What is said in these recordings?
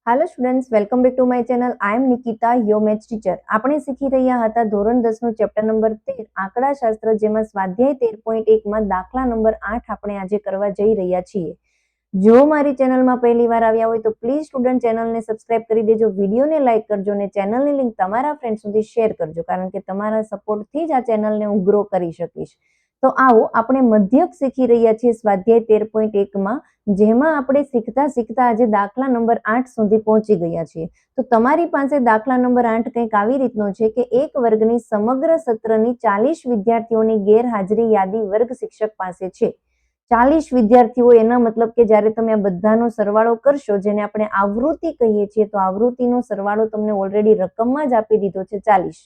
Hello students, welcome back to my channel. I am Nikita, your maths teacher. આપણે શીખી રહ્યા હતા ધોરણ 10 નું ચેપ્ટર નંબર 13 આંકડાશાસ્ત્ર, જેમાં સ્વાધ્યાય 13.1 માં દાખલા નંબર 8 આપણે આજે કરવા જઈ રહ્યા છીએ. જો મારી ચેનલમાં પહેલી વાર આવ્યા હોય તો પ્લીઝ સ્ટુડન્ટ ચેનલને સબસ્ક્રાઇબ કરી દેજો, વિડીયોને લાઇક કરજો અને ચેનલની લિંક તમારા ફ્રેન્ડ સુધી શેર કરજો, કારણ કે તમારા સપોર્ટથી જ આ ચેનલને હું ગ્રો કરી શકીશ. તો આવો આપણે મધ્યક શીખી રહ્યા છીએ સ્વાધ્યાય 13.1 માં, જેમાં આપણે શીખતા શીખતા આજે દાખલા નંબર 8 સુધી પહોંચી ગયા છીએ. તો તમારી પાસે દાખલા નંબર 8 કંઈક આવી રીતનો છે કે એક વર્ગની સમગ્ર સત્રની 40 વિદ્યાર્થીઓની ગેરહાજરી યાદી વર્ગ શિક્ષક પાસે છે. 40 વિદ્યાર્થીઓ, એના મતલબ કે જ્યારે તમે આ બધાનો સરવાળો કરશો, જેને આપણે આવૃત્તિ કહીએ છીએ, તો આવૃત્તિનો સરવાળો તમને ઓલરેડી રકમમાં જ આપી દીધો છે 40.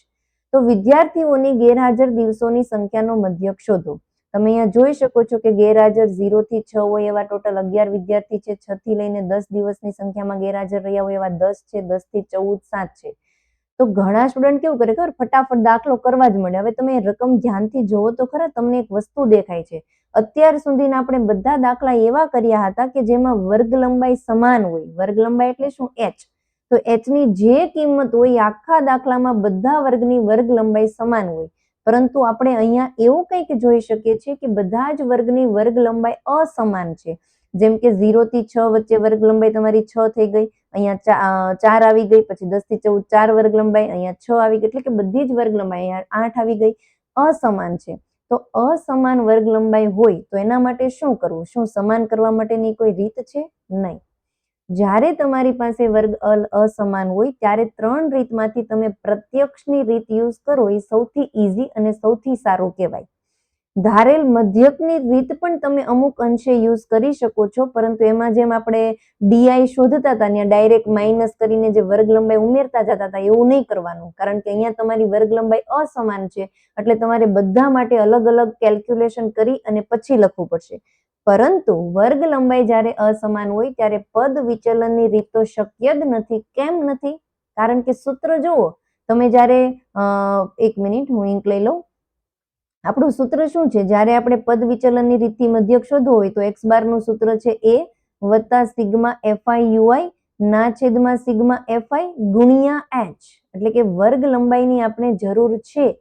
તો વિદ્યાર્થીઓની ગેરહાજર દિવસોની સંખ્યાનો મધ્યક શોધો. તમે અહીંયા જોઈ શકો છો કે ગેરહાજર 0 થી 6 હોય એવા ટોટલ 11 વિદ્યાર્થી છે. 6 થી લઈને 10 દિવસની સંખ્યામાં ગેરહાજર રહ્યા હોય એવા 10 છે. 10 થી 14 7 છે. તો ઘણા સ્ટુડન્ટ કેવું કરે, ખબર, ફટાફટ દાખલો કરવા જ મળે. હવે તમે રકમ ધ્યાનથી જોવો તો ખરા, તમને એક વસ્તુ દેખાય છે. અત્યાર સુધીના આપણે બધા દાખલા એવા કર્યા હતા કે જેમાં વર્ગ લંબાઈ સમાન હોય. વર્ગ લંબાઈ એટલે શું? h. તો h ની જે કિંમત હોય આખા દાખલામાં બધા વર્ગની વર્ગ લંબાઈ સમાન હોય. પરંતુ આપણે અહીંયા એવું કંઈક જોઈ શકીએ છીએ કે બધા જ વર્ગની વર્ગ લંબાઈ અસમાન છે. જેમ કે 0 થી 6 વચ્ચે વર્ગ લંબાઈ તમારી 6 થઈ ગઈ, અહીંયા 4 આવી ગઈ, પછી 10 થી 14 4 વર્ગ લંબાઈ, અહીંયા 6 આવી ગઈ, એટલે કે બધી જ વર્ગ લંબાઈ અહીંયા 8 આવી ગઈ. અસમાન છે. તો અસમાન વર્ગ લંબાઈ હોય તો એના માટે શું કરવું? શું સમાન કરવા માટેની કોઈ રીત છે? નહીં. જ્યારે તમારી પાસે વર્ગ અસમાન હોય ત્યારે 3 રીતમાંથી તમે પ્રત્યક્ષની રીત યુઝ કરો, એ સૌથી ઈઝી અને સૌથી સારું કહેવાય. ધારેલ મધ્યકની રીત પણ તમે અમુક અંશે યુઝ કરી શકો છો, પરંતુ એમાં જેમ આપણે ડીઆઈ શોધતા હતા ત્યાં ડાયરેક્ટ માઇનસ કરીને જે વર્ગ લંબાઈ ઉમેરતા જતા હતા, એવું નહીં કરવાનું, કારણ કે અહીંયા તમારી વર્ગ લંબાઈ અસમાન છે, એટલે તમારે બધા માટે અલગ અલગ કેલ્ક્યુલેશન કરી અને પછી લખવું પડશે. પરંતુ વર્ગ લંબાઈ જ્યારે અસમાન હોય ત્યારે પદ વિચલનની રીત તો શક્ય જ નથી. કેમ નથી? કારણ કે સૂત્ર જુઓ તમે. જ્યારે એક મિનિટ હું ઇંક લઈ લઉં. આપણું સૂત્ર શું છે? જ્યારે આપણે પદ વિચલનની રીતથી મધ્યક શોધવો હોય તો એક્સ બાર નું સૂત્ર છે a વત્તા સિગ્મા એફઆઈ યુઆઈ ના છેદમાં સિગ્મા એફઆઈ ગુણ્યા h. એટલે કે વર્ગ લંબાઈની આપણે જરૂર છે,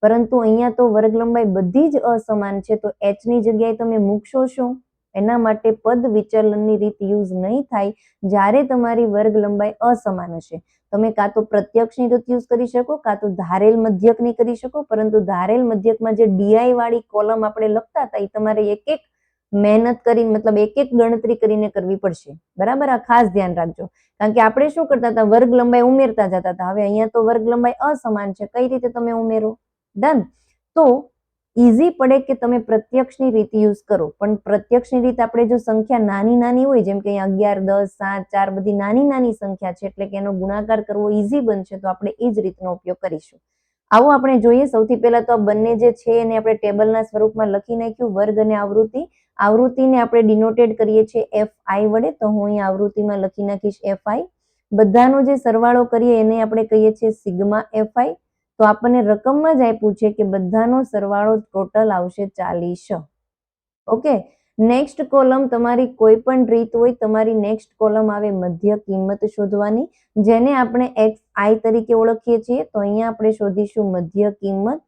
પરંતુ અહીંયા તો વર્ગ લંબાઈ બધી જ અસમાન છે, તો h ની જગ્યાએ તમે મૂકશો શું? એના માટે પદ વિચલનની રીત યુઝ નહીં થાય જ્યારે તમારી વર્ગ લંબાઈ અસમાન હશે. તમે કાં તો પ્રત્યક્ષની રીત યુઝ કરી શકો, કાં તો ધારેલ મધ્યકની કરી શકો, પરંતુ ધારેલ મધ્યકમાં જે ડીઆઈ વાળી કોલમ આપણે લખતા હતા, એ તમારે એક એક મહેનત કરીને, મતલબ એક એક ગણતરી કરીને કરવી પડશે. બરાબર? આ ખાસ ધ્યાન રાખજો, કારણ કે આપણે શું કરતા હતા? વર્ગ લંબાઈ ઉમેરતા જતા હતા. હવે અહીંયા તો વર્ગ લંબાઈ અસમાન છે, કઈ રીતે તમે ઉમેરો? ડન. તો ઈઝી પડે કે તમે પ્રત્યક્ષની રીત યુઝ કરો, પણ પ્રત્યક્ષની રીત આપણે જો સંખ્યા નાની નાની હોય, જેમ કે 11 10 7 4 બધી નાની નાની સંખ્યા છે, એટલે કે એનો ગુણાકાર કરવો ઈઝી બનશે, તો આપણે એ જ રીતનો ઉપયોગ કરીશું. આવો આપણે જોઈએ. સૌથી પહેલા તો આ બંને જે છે એને આપણે ટેબલના સ્વરૂપમાં લખી નાખ્યું, વર્ગ અને આવૃત્તિ. આવૃત્તિને આપણે ડિનોટેડ કરીએ છીએ એફઆઈ વડે, તો હું અહીં આવૃત્તિમાં લખી નાખીશ એફઆઈ. બધાનો જે સરવાળો કરીએ એને આપણે કહીએ છીએ સિગ્મા એફઆઈ. તો આપણને રકમમાં જ આપ્યું છે કે બધાનો સરવાળો ટોટલ આવશે 40. ઓકે. નેક્સ્ટ કોલમ તમારી કોઈ પણ રીત હોય, તમારી નેક્સ્ટ કોલમ આવે મધ્ય કિંમત શોધવાની, જેને આપણે એક્સ આઈ તરીકે ઓળખીએ છીએ. તો અહીંયા આપણે શોધીશું મધ્ય કિંમત,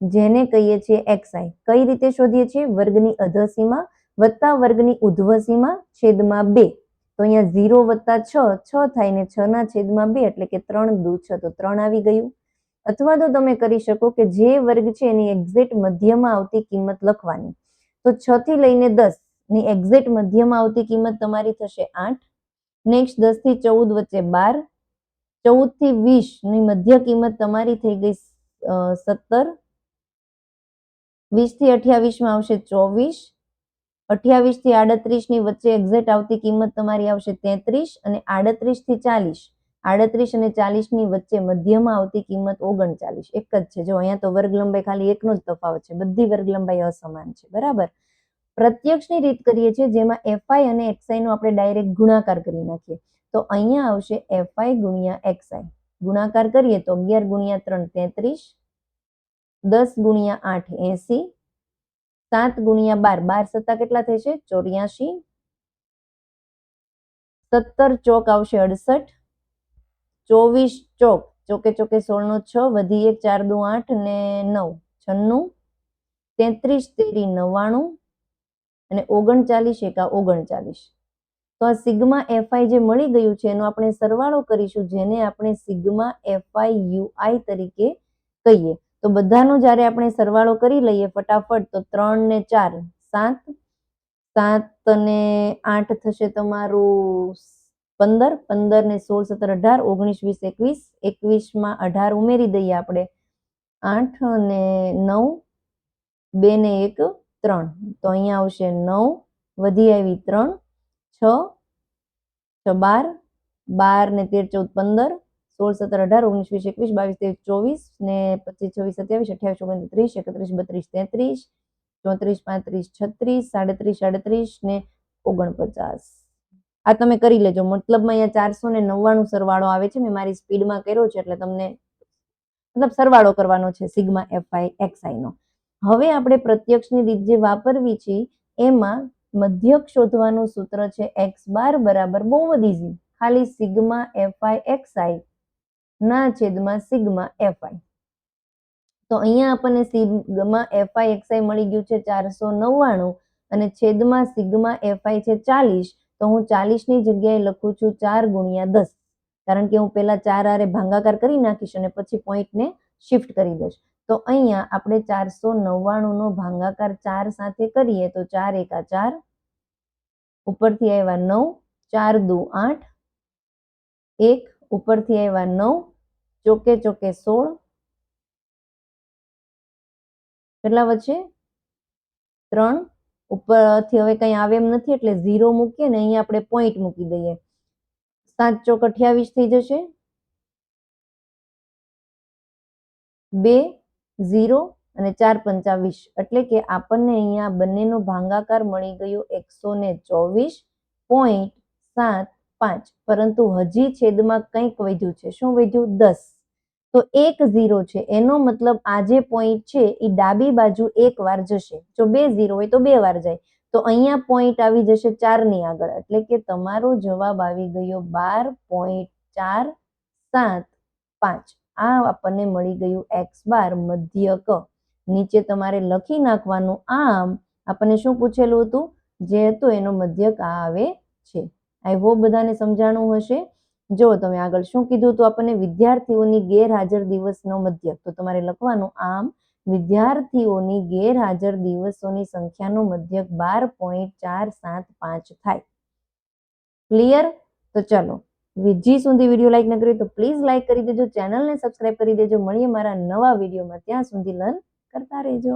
જેને કહીએ છીએ એક્સઆઈ. કઈ રીતે શોધીએ છીએ? વર્ગની અધસીમા વત્તા વર્ગની ઉધ્વસીમા છેદમાં 2. તો અહીંયા 0 વત્તા 6 થાય ને 6 ના છેદમાં 2, એટલે કે 3 દુ 6, તો 3 આવી ગયું. અથવા તો તમે કરી શકો કે જે વર્ગ છે એની એક્ઝેક્ટ મધ્યમાં આવતી કિંમત લખવાની. તો 6 થી લઈને 10 ની એક્ઝેક્ટ મધ્યમાં આવતી કિંમત તમારી થશે 8. નેક્સ્ટ 10 થી 14 વચ્ચે 12. 14 થી 20 ની મધ્ય કિંમત તમારી થઈ ગઈ 17. 20 થી 28 માં આવશે 24. 28 થી 38 ની વચ્ચે એક્ઝેક્ટ આવતી કિંમત તમારી આવશે 33. અને 38 થી 40, 38 અને 40 ની વચ્ચે મધ્યમાં આવતી કિંમત 39. એક જ છે. જો અહીંયા તો વર્ગ લંબાઈ ખાલી એકનો જ તફાવત છે, બધી વર્ગ લંબાઈ અસમાન છે. બરાબર? પ્રત્યક્ષની રીત કરીએ છીએ, જેમાં એફઆઈ અને એક્સઆઈ નો આપણે ડાયરેક્ટ ગુણાકાર કરી નાખીએ. તો અહીંયા આવશે એફઆઈ ગુણ્યા એક્સઆઈ. ગુણાકાર કરીએ તો 11 ગુણ્યા 3 33, 10 ગુણ્યા 8 80, 7 ગુણ્યા 12, 12 સત્તા કેટલા થશે? 84. 17 ચોક આવશે 68, 24 ચોક ચોકે ચોકે 16 નો 6 વધી 1 4 દુ 8 ને 9 96, 33 તેરી 99 અને 39 એકા 39. તો આ સિગ્મા એફઆઈ જે મળી ગયું છે એનો આપણે સરવાળો કરીશું, જેને આપણે સિગ્મા એફઆઈ યુઆઈ તરીકે કહીએ. તો બધાનો જ્યારે આપણે સરવાળો કરી લઈએ ફટાફટ, તો 3 ને 4 7, 7 ને 8 થશે તમારું 15, 15 ને 16 17 18 19 20 21, 21 માં 18 ઉમેરી દઈએ આપણે, 8 ને 9 2 ને 1 3, તો અહીંયા આવશે 9 વધી આવી 3 6 6 12 12 ને 13 14 15 16 17 18 19 20 21 22 23 24 ને 25 26 27 28 29 30 31 32 33 34 35 36 37 38 ને 49. આ તમે કરી લેજો. મતલબમાં અહીંયા 499 સરવાળો આવે છે. મેં મારી સ્પીડમાં કર્યો છે એટલે તમને મતલબ સરવાળો કરવાનો છે સિગ્મા એફઆઈ એક્સઆઈ નો. હવે આપણે પ્રત્યક્ષની રીત જે વાપરવી છે એમાં મધ્યક શોધવાનું સૂત્ર છે એક્સ બાર બરાબર, બહુ જ ઈઝી, ખાલી સિગ્મા એફઆઈ એક્સઆઈ ના છેદમાં સિગ્મા એફઆઈ. તો અહીંયા આપણને સિગ્મા એફઆઈ એક્સઆઈ મળી ગયું છે 499 અને છેદમાં સિગ્મા એફઆઈ છે 40. તો હું 40 ની જગ્યાએ લખું છું 4 ગુણ્યા 10, કારણ કે હું પહેલા 4 આરે ભાગાકાર કરી નાખીશ અને પછી પોઈન્ટને શિફ્ટ કરી દઈશ. તો અહીંયા આપણે 499 નો ભાગાકાર 4 સાથે કરીએ તો 4 એકા 4, ઉપરથી આવ્યા 9, 4 દુ 8, 1 ઉપરથી આવ્યા 9, ચોકે ચોકે 16, કેટલા વચ્ચે 3, ઉપરથી હવે કંઈ આવે એમ નથી એટલે 0 મૂકીએ ને અહીંયા આપણે પોઈન્ટ મૂકી દઈએ. 7 ચોક 28 થઈ જશે, 2 0 અને 4 પંચા 20, એટલે કે આપણને અહીંયા બંનેનો ભાગાકાર મળી ગયો 124.75, પરંતુ હજી છેદમાં કંઈક વધ્યું છે. શું વધ્યું? 10. તો 1 0 છે, એનો મતલબ આ જે પોઈન્ટ છે એ ડાબી બાજુ એક વાર જશે. જો 2 0 હોય તો 2 વાર જાય, તો અહીંયા પોઈન્ટ આવી જશે 4 ની આગળ, એટલે કે તમારો જવાબ આવી ગયો 12.475. આ આપણને મળી ગયું એક્સ બાર મધ્યક. નીચે તમારે લખી નાખવાનું. આમ આપણને શું પૂછેલું હતું? જે હતું એનો મધ્યક આ આવે છે. આઈ હોપ બધાને સમજાણું હશે. જો તમે આગળ શું કીધું હતું આપણને? વિદ્યાર્થીઓની ગેરહાજર દિવસનો મધ્યક. તો તમારે લખવાનું આમ વિદ્યાર્થીઓની ગેરહાજર દિવસોની સંખ્યાનો મધ્યક 12.475 થાય. ક્લિયર? તો ચાલો, હજી સુધી વિડીયો લાઈક ન કર્યો તો પ્લીઝ લાઈક કરી દેજો, ચેનલને સબસ્ક્રાઈબ કરી દેજો. મળીએ મારા નવા વિડીયોમાં, ત્યાં સુધી લર્ન કરતા રહેજો.